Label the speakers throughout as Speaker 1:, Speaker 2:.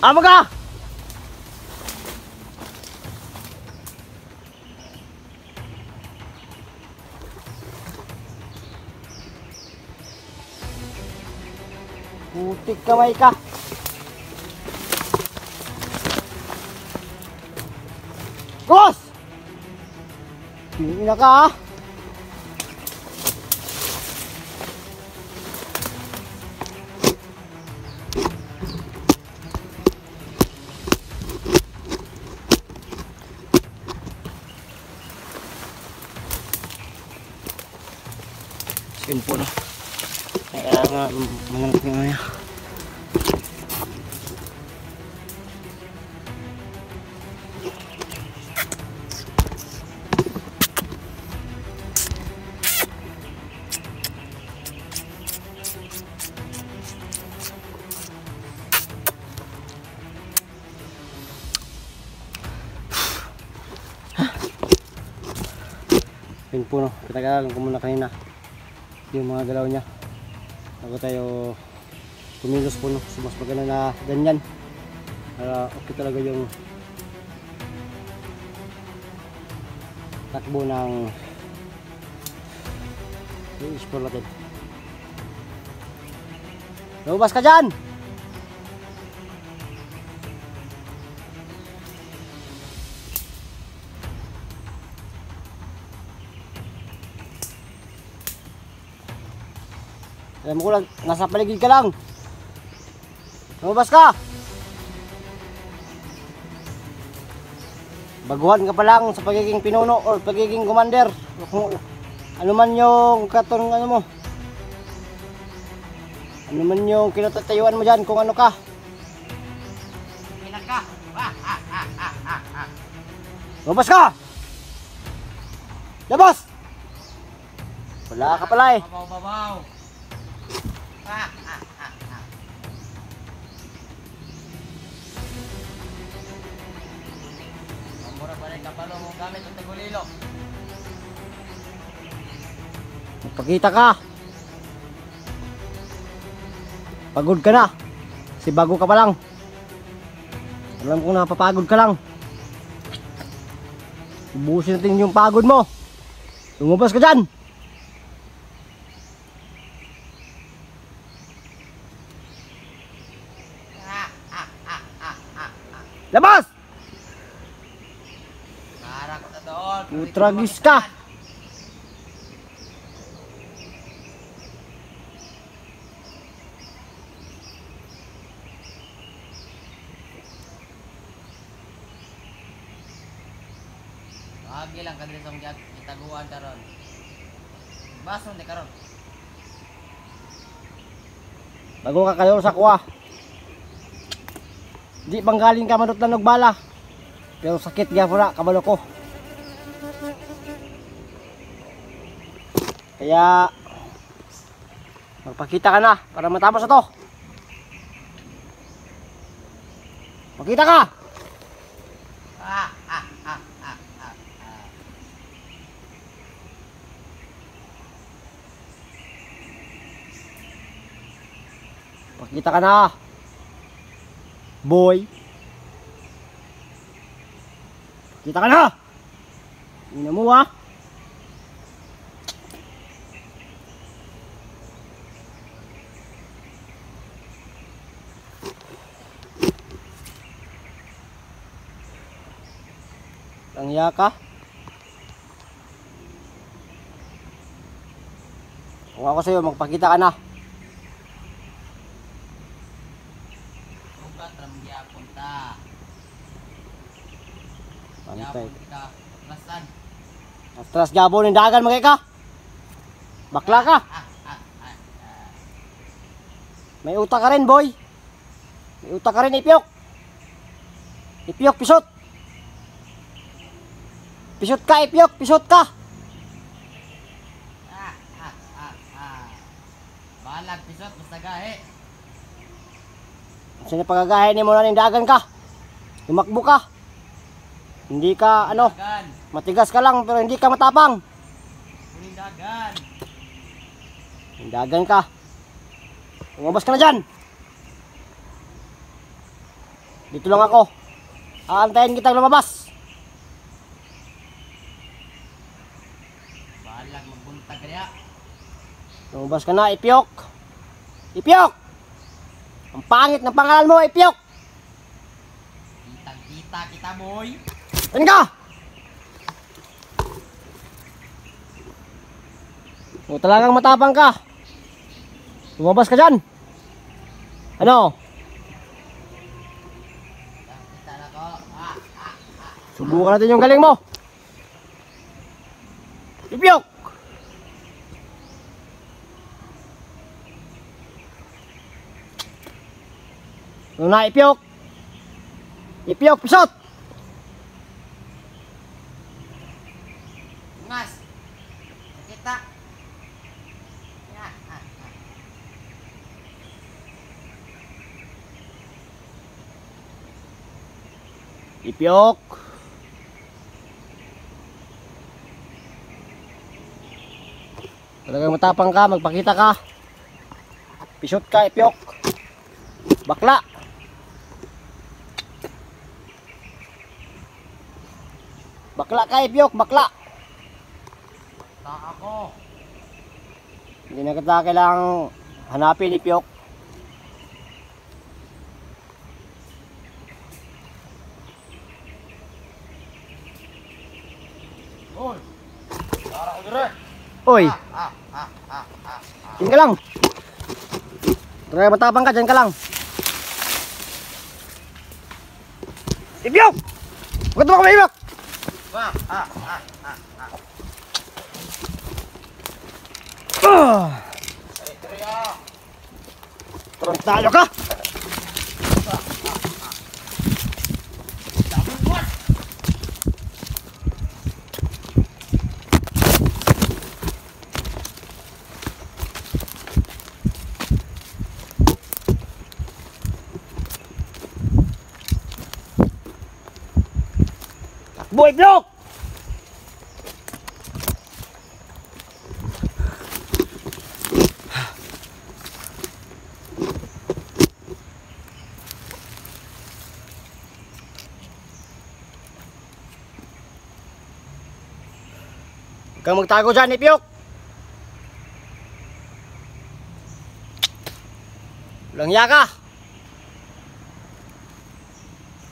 Speaker 1: Amo ka! Putik kamay ka! Gos! Hindi na ka ha! Simple na. Kaya nga mananap nga niya. Yun po no, pinag-aralan ko muna kanina yung mga galaw niya bago tayo kumilos po no. So mas maganda na ganyan para okay talaga yung takbo ng i-explore natin. Lumabas ka dyan! Alam mo ko lang, nasa paligid ka lang. Lumabas ka! Baguhan ka pa lang sa pagiging pinuno o pagiging commander. Ano man yung katong ano mo. Ano man yung kinatatayuan mo dyan kung ano ka. Pinak ka! Lumabas ka! Labas! Wala ka pala eh.
Speaker 2: Babaw! Mura pa rin kapalo mong gamit ang tagulilo.
Speaker 1: Magpakita ka. Pagod ka na. Kasi bago ka pa lang. Alam kong napapagod ka lang. Ubusin natin yung pagod mo. Lumabas ka dyan. Labas!
Speaker 2: Para ko na doon.
Speaker 1: Utragis ka!
Speaker 2: Lagi lang kadiri sa mga itaguan karon. Bason di karon.
Speaker 1: Bago ka kayo sa kuha. Di banggaling ka manot na nagbala. Pero sakit gaya po na, kabalo ko. Kaya magpakita ka na para matapos na to. Magkita ka! Pakita ka na, boy. Kita ka na. Ina mo ha. Tangya ka. Kung ako sa'yo, magpakita ka na.
Speaker 2: Punta.
Speaker 1: Pantay.
Speaker 2: Rasan.
Speaker 1: Atras gabo ng dagan mga ka. Bakla ka. May utak ka rin, boy. May utak ka rin, ipyok. Ipyok, pisot. Pisot ka, ipyok, pisot ka.
Speaker 2: Balag pisot, basta gahe.
Speaker 1: Sino pagagahin mo na ng dagan ka. Tumakbo ka. Hindi ka ano,
Speaker 2: Dagan.
Speaker 1: matigas ka lang pero hindi ka matapang.
Speaker 2: Kuning dagan.
Speaker 1: Dagan ka. Lumabas ka na dyan. Dito lang ako. Aantayin kitang lumabas.
Speaker 2: Bahalag magbuntag kaya.
Speaker 1: Lumabas ka na, Ipyok. Ipyok! Ang pangit ng pangalan mo, Ipyok!
Speaker 2: Kitang-kita kita, boy.
Speaker 1: Saan ka? O talagang matapang ka. Lumabas ka dyan. Ano?
Speaker 2: Kita na ko.
Speaker 1: Subukan natin yung galing mo. Ipyok! Ano na, Ipyok? Ipyok, pisot!
Speaker 2: Ngas. Kita.
Speaker 1: Ipyok! Talagang matapang ka, magpakita ka. Pisot ka, Ipyok. Bakla! Bakla ka, Ipyok, bakla!
Speaker 2: Tak ako.
Speaker 1: Hindi na kita kailangang hanapin, Ipyok.
Speaker 2: Boy. Tara ko dire.
Speaker 1: Oy! Diyan ka lang! Talagang matapang ka, diyan ka lang. Ipyok! Huwag mo ka may Ipyok! Tarantado ka! Takbo, Ipyok! Huwag kang magtago dyan, Ipyok! Walang hiya ka!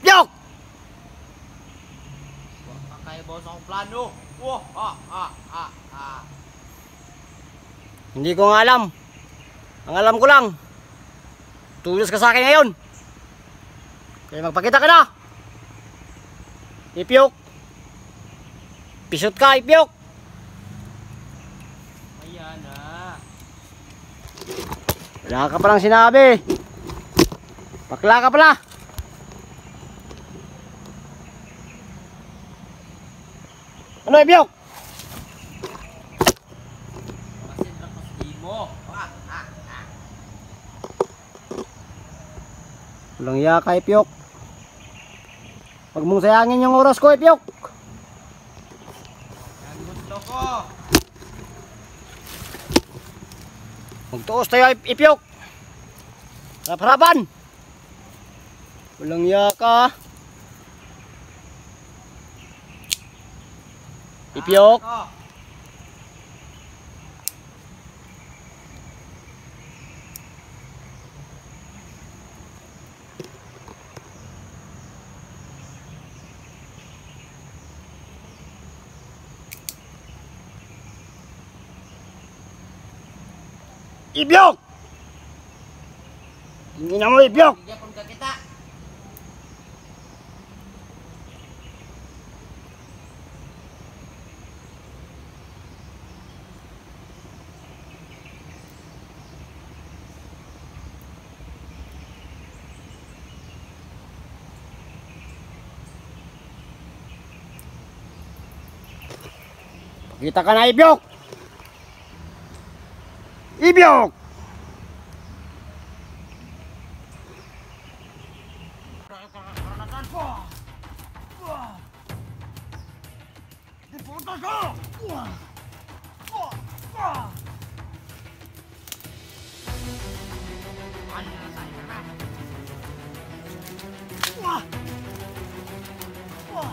Speaker 1: Ipyok!
Speaker 2: Huwag kang kayo boss akong plano.
Speaker 1: Hindi ko nga alam. Ang alam ko lang, tulos ka sa akin ngayon. Kaya magpakita ka na. Ipyok. Pisot ka, Ipyok.
Speaker 2: Ayan na.
Speaker 1: Wala ka palang sinabi. Bakla ka pala. Ano, Ipyok?
Speaker 2: Masin na pas mo.
Speaker 1: Walang hiya ka, Ipyok. Huwag mong sayangin yung oras ko, Ipyok.
Speaker 2: Yan gusto ko.
Speaker 1: Magtuos tayo, Ipyok. Harap-harapan. Walang hiya ka. Ipyok.
Speaker 2: Ako.
Speaker 1: Ipyok. Hindi na mo, Ipyok.
Speaker 2: Bigyan pun ka kita.
Speaker 1: Kita ka na, Ipyok. Ipyok. Wah! Wah!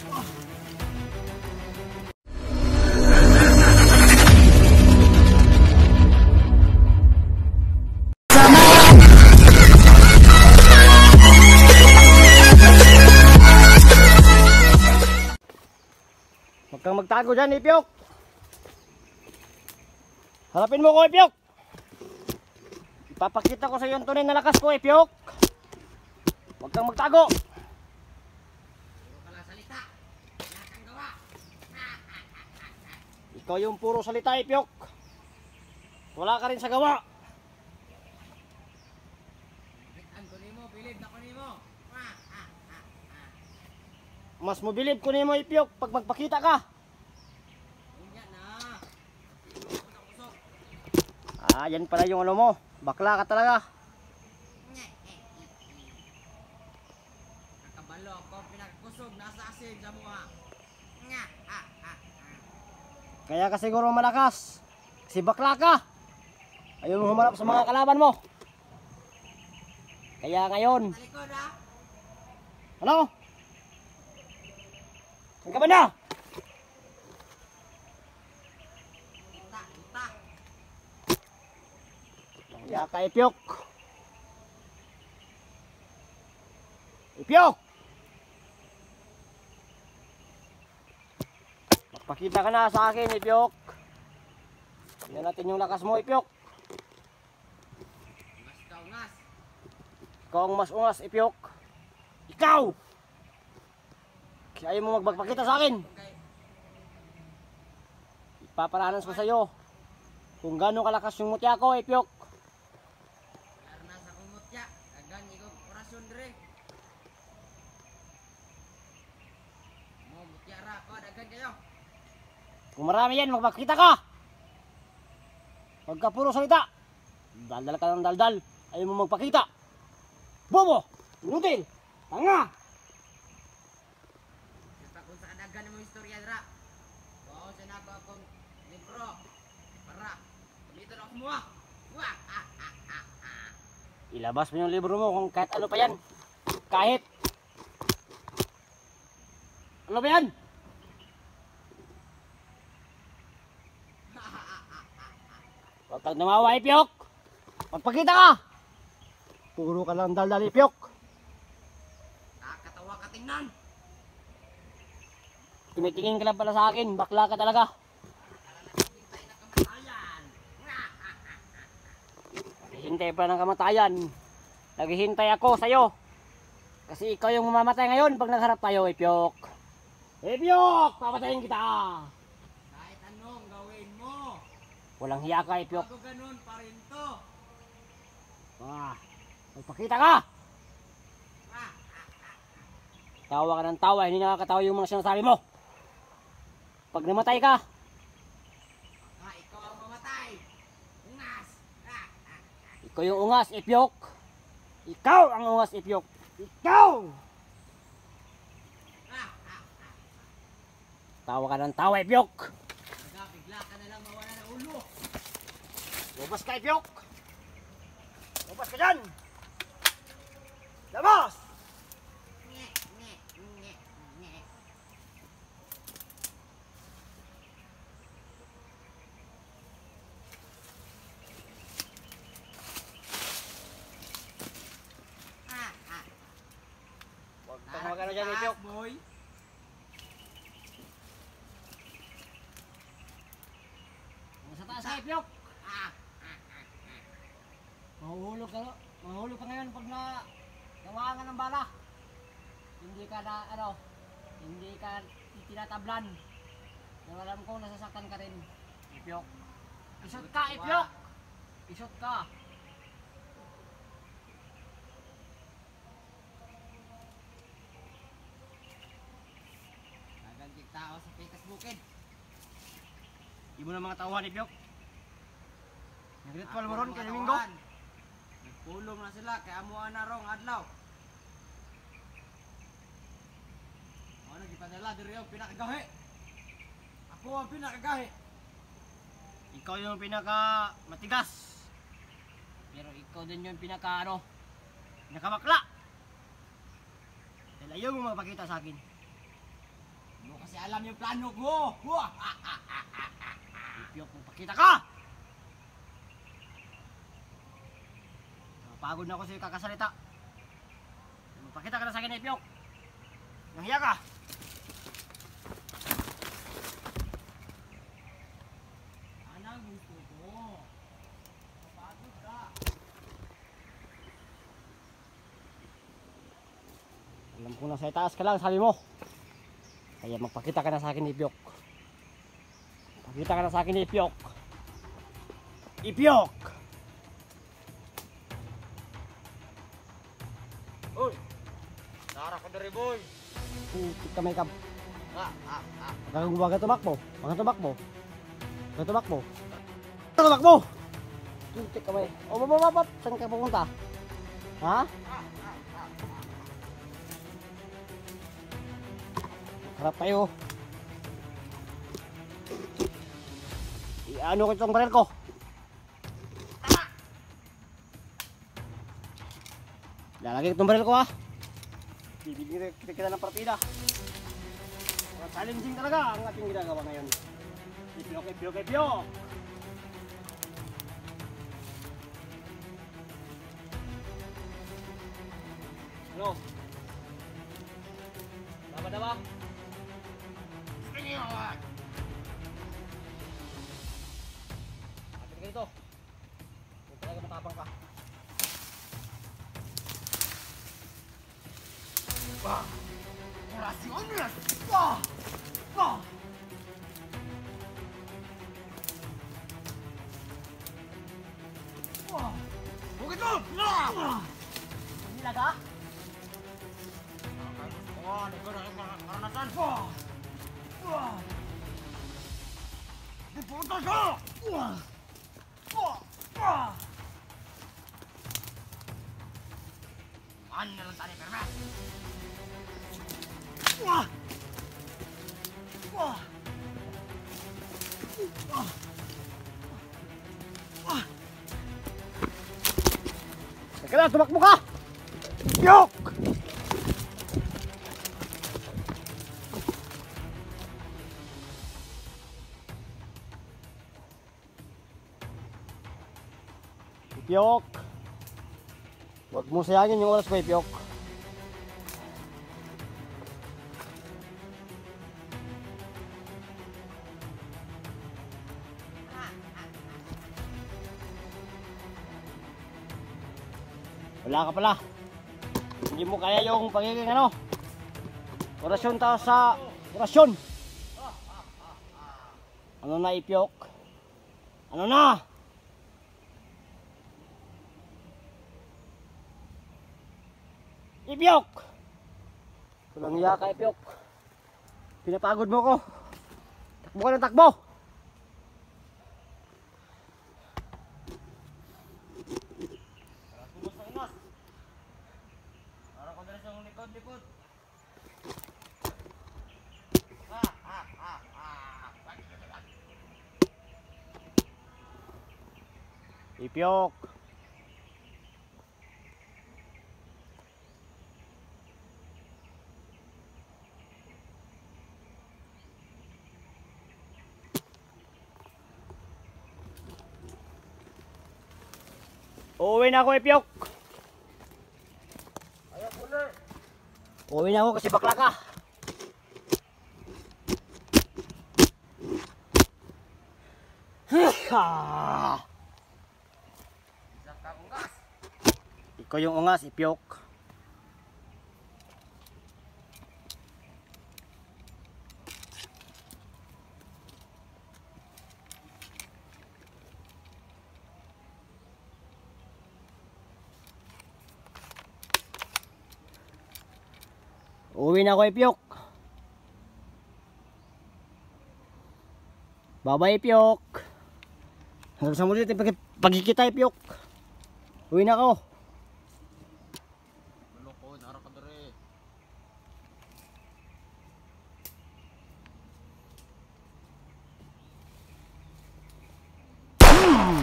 Speaker 1: Wah! Huwag kang magtago dyan, Ipyok. Harapin mo ko, Ipyok. Ipapakita ko sa iyo ang tunay na lakas ko, Ipyok. Huwag kang magtago.
Speaker 2: Puro ka lang salita. Wala kang gawa.
Speaker 1: Ikaw yung puro salita, Ipyok. Wala ka rin sa gawa.
Speaker 2: Ang kunin mo, bilib na kunin mo.
Speaker 1: Mas mobilib ko nimo, Ipyok, pag magpakita ka.
Speaker 2: Unya na. Unang usok.
Speaker 1: Yan pala yung ano mo. Bakla ka talaga.
Speaker 2: Nakabalo ako pinagkusog nasa asin sa mukha. Nga.
Speaker 1: Kaya ka siguro malakas. Kasi bakla ka. Ayaw mo humarap sa mga kalaban mo. Kaya ngayon.
Speaker 2: Talikod ha.
Speaker 1: Ano? Saan ka ba na?
Speaker 2: Kita, kita.
Speaker 1: Kaya ka, Ipyok. Ipyok! Magpakita ka na sa akin, Ipyok. Tingnan natin yung lakas mo, Ipyok.
Speaker 2: Ungas ka, ungas.
Speaker 1: Ikaw ang mas ungas, Ipyok. Ikaw! Kaya ayaw mo magpakita sa akin.
Speaker 2: Okay.
Speaker 1: Ipaparanas ko sa iyo kung gaano kalakas yung mutya ko, Ipyok.
Speaker 2: Karena sa kumutya. Dagan ikong orasyon dire. Mo mutya ra ko. Dagan kayo.
Speaker 1: Kung marami yan, magpakita ka. Huwag ka puro salita. Daldal ka ng daldal. Ayaw mo magpakita. Bobo! Inutil! Tanga!
Speaker 2: Kung sa kadagan mo istorya dira. Oo, sinago akong libro. Para. Dito na ako semua. Wah!
Speaker 1: Ilabas mo yung libro mo kung kahit ano pa yan. Kahit. Ano ba yan? Huwag kang namawa, Ipyok. Magpakita ka. Puro ka lang daldal, Ipyok.
Speaker 2: Nakakatawa ka tingnan.
Speaker 1: Tumitingin ka lang pala sa akin. Bakla ka talaga.
Speaker 2: Hintay na kamatayan.
Speaker 1: Hintay pa ng kamatayan. Naghihintay ako sa'yo. Kasi ikaw yung mamamatay ngayon pag nagharap tayo, Ipyok. Ipyok! Papatayin kita!
Speaker 2: Kahit anong gawin mo.
Speaker 1: Walang hiya ka, Ipyok.
Speaker 2: Bago ganun pa rin to.
Speaker 1: Magpakita ka! Tawa ka ng tawa, hindi nakakatawa yung mga sinasabi mo. Pag namatay ka,
Speaker 2: Ikaw ang mamatay. Ungas.
Speaker 1: ikaw yung ungas, Ipyok. Ikaw ang ungas, Ipyok. Ikaw! Tawa ka ng tawa, Ipyok.
Speaker 2: Bigla ka na lang mawala ng ulo.
Speaker 1: Lumabas ka, Ipyok. Lumabas ka dyan. Labas!
Speaker 2: Nge, nge, nge, nge.
Speaker 1: Huwag kang magano dyan, Ipyok.
Speaker 2: Boy.
Speaker 1: Sa taas ka, Ipyok. Mahuhulog ka, mahulog ka ngayon pag nawakan ng bala. Hindi ka na, hindi ka tinatablan. Pero alam ko, nasasaktan ka rin, Ipyok. Isot ka, Ipyok! Isot ka!
Speaker 2: Nagantig tao sa pikas bukid.
Speaker 1: Di mo na mga tauhan, Ipyok. Nag-ritual mo ron kay Domingo.
Speaker 2: Nagpulong na sila kay amuan na rong adlaw. Ano gipadala diri yung pinakagahi. Ako ang pinakagahi.
Speaker 1: Ikaw yung pinaka matigas. Pero ikaw din yung pinaka Nakamakla! Dahil ayaw mo magpakita sa akin.
Speaker 2: Hindi mo kasi alam yung plano ko.
Speaker 1: Ipyok, magpakita ka! Pagod na ako sa kakasalita. Magpakita ka na sa akin, Ipyok. Nahiya ka!
Speaker 2: Anong gusto ko? Mapagod ka.
Speaker 1: Alam ko na sa itaas ka lang, sabi mo. Kaya magpakita ka na sa akin, Ipyok. Magpakita ka na sa akin, Ipyok. Ipyok!
Speaker 2: Uy! Tara ko dari boy!
Speaker 1: Putik ka may kab. Baga tumakbo. Baga tumakbo. Baga tumakbo. Baga tumakbo! Putik ka may. O, mabababab. Saan ka pupunta? Ha? Harap tayo. Iano ko itong baril ko. Lalagay ko itong baril ko ha. Bibigyan kita ng partida. Challenging talaga ang ating ginagawa ngayon. Ipyok, ipyok, ipyok. Ano? Dapat na ba? Kapit ka dito. Huwag talaga matapang ka.
Speaker 2: Wah! Oraciones! Wah! Wah! Wah! Bukit mo! Wah!
Speaker 1: Nila ka?
Speaker 2: Wah! Ikaw na ang karanasan! Wah! Wah! Dipunta ka! Wah! Wah! Wah! Ano na lang tali, perme? Wah! Wah! Wah! Wah!
Speaker 1: Teka lang, tumakbo ka! Ipyok! Ipyok! Huwag mo sayangin yung oras ko, Ipyok. Wala ka pala. Hindi mo kaya yung pagiging ano. Orasyon tayo sa orasyon. Ano na, Ipyok? Ano na? Ipyok! Walang iya ka, Ipyok. Pinapagod mo ko. Takbo ka ng takbo.
Speaker 2: Para ko dari sa likod-likod.
Speaker 1: Ipyok! Uuwi na ako, Ipyok.
Speaker 2: Ayaw ko na.
Speaker 1: Uuwi na ako kasi bakla ka.
Speaker 2: Isa ka ungas.
Speaker 1: Ikaw yung ungas, Ipyok. Uuwi na ako, Ipyok. Bye-bye, Ipyok. Hanggang sa muli, pagkikita, Ipyok. Uwi na ako.
Speaker 2: Ano ko, nara ka dari.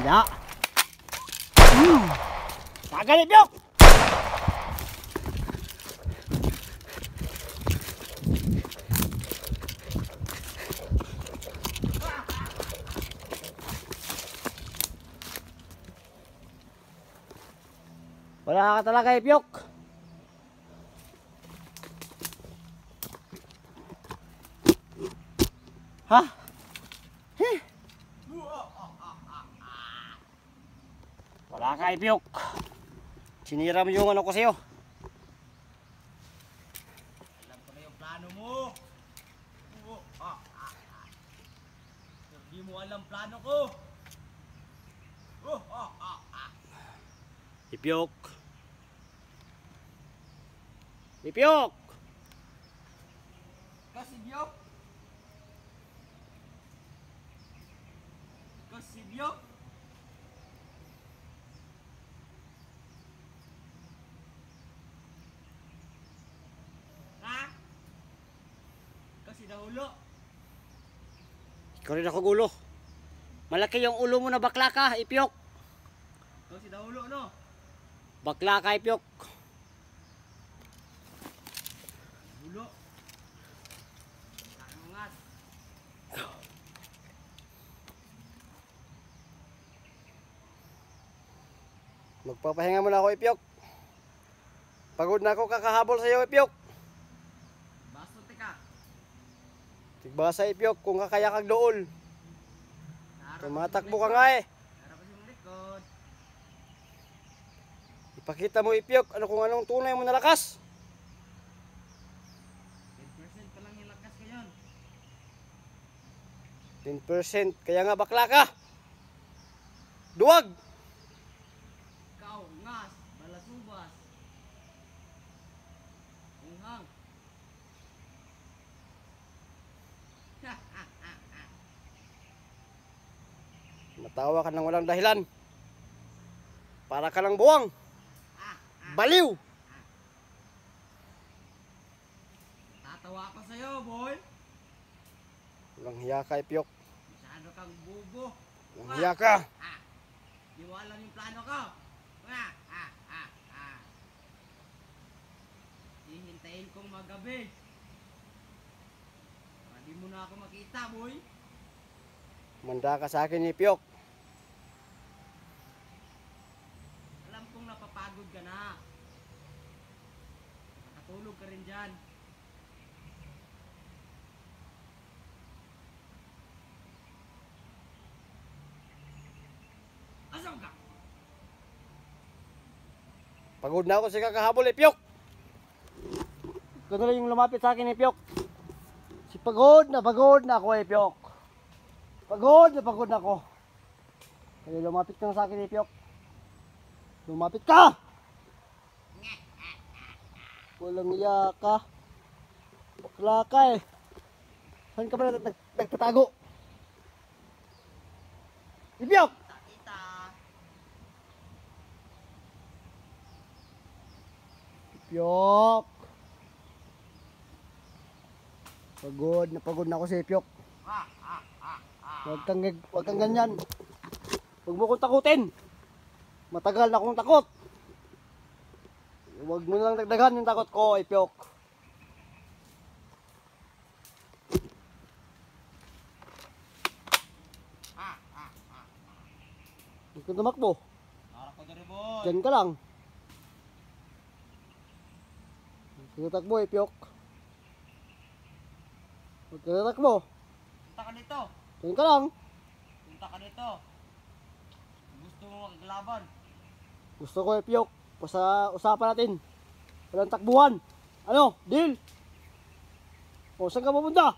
Speaker 1: Ya. Tagal, Ipyok. Wala ka talaga, Ipyok. Ha? Heh. Wala ka, Ipyok. Sinira mo yung ano ko sa'yo.
Speaker 2: Alam ko na yung plano mo. Hindi mo alam plano ko.
Speaker 1: Ipyok. Ipyok.
Speaker 2: Kasibyo? Kasibyo? Ha? Kasi dahulo.
Speaker 1: Ikaw rin ako gulo. Malaki yung ulo mo na bakla ka, Ipyok.
Speaker 2: Kasi dahulo, no?
Speaker 1: Bakla ka, Ipyok.
Speaker 2: Dahulo. Tanungat.
Speaker 1: Magpapahinga muna ako, Ipyok. Pagod na ako kakahabol sa iyo, Ipyok.
Speaker 2: Baso ka.
Speaker 1: Tigbasa, Ipyok, kung kakaya kag dool. Tumatakbo ka nga eh.
Speaker 2: Harap sa mong likod.
Speaker 1: Ipakita mo, Ipyok, ano kung anong tunay mo na lakas.
Speaker 2: 10% pa lang yung lakas ngayon.
Speaker 1: 10%, kaya nga bakla ka. Duwag.
Speaker 2: Ikaw, ngas, balasubas. Unghang.
Speaker 1: Matawa ka ng walang dahilan. Para ka lang buwang. Baliw.
Speaker 2: Tatawa ako sa'yo, boy.
Speaker 1: Walang hiya ka, Ipyok.
Speaker 2: Masyado kang bubo.
Speaker 1: Walang hiya ka.
Speaker 2: Di mo alam yung plano ko. Hihintayin kong magabi. Para di mo na ako makita, boy.
Speaker 1: Manda ka sa akin, Ipyok.
Speaker 2: Alam kong napapagod ka na. Nakatulog ka rin dyan. Asam ka?
Speaker 1: Pagod na ako sa kakahabol, Ipyok. Ikaw na lang yung lumapit sa akin, Ipyok. Si pagod na ako, Ipyok. Pagod na ako. Kaya lumapit ka na sa akin, Ipyok. Lumapit ka! Walang iya ka. Bakla ka eh. Saan ka ba nagtatago? Ipyok!
Speaker 2: Kita.
Speaker 1: Ipyok! Pagod na ako sa Ipyok. Huwag kang ganyan. Huwag mo kong takutin. Matagal na akong takot. Huwag mo lang dagdagan yung takot ko, Ipyok. Huwag kang tumakbo.
Speaker 2: Harap ko dyan, boy.
Speaker 1: Diyan ka lang. Huwag kang tatakbo, Ipyok. Huwag kang tatakbo.
Speaker 2: Punta ka dito.
Speaker 1: Diyan ka lang.
Speaker 2: Punta ka dito. Gusto mo makaglaban.
Speaker 1: Gusto ko, Ipyok. Usapan natin. Walang takbuhan. Ano? Deal? O, saan ka pupunta?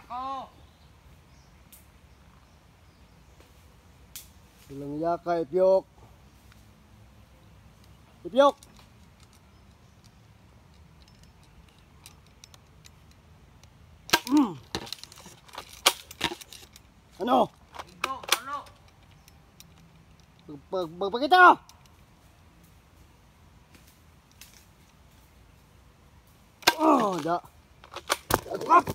Speaker 2: Ako.
Speaker 1: Walang iya ka, Ipyok. Ipyok! Ano?
Speaker 2: Igo, ano?
Speaker 1: Magpakita! Oh, da. Up!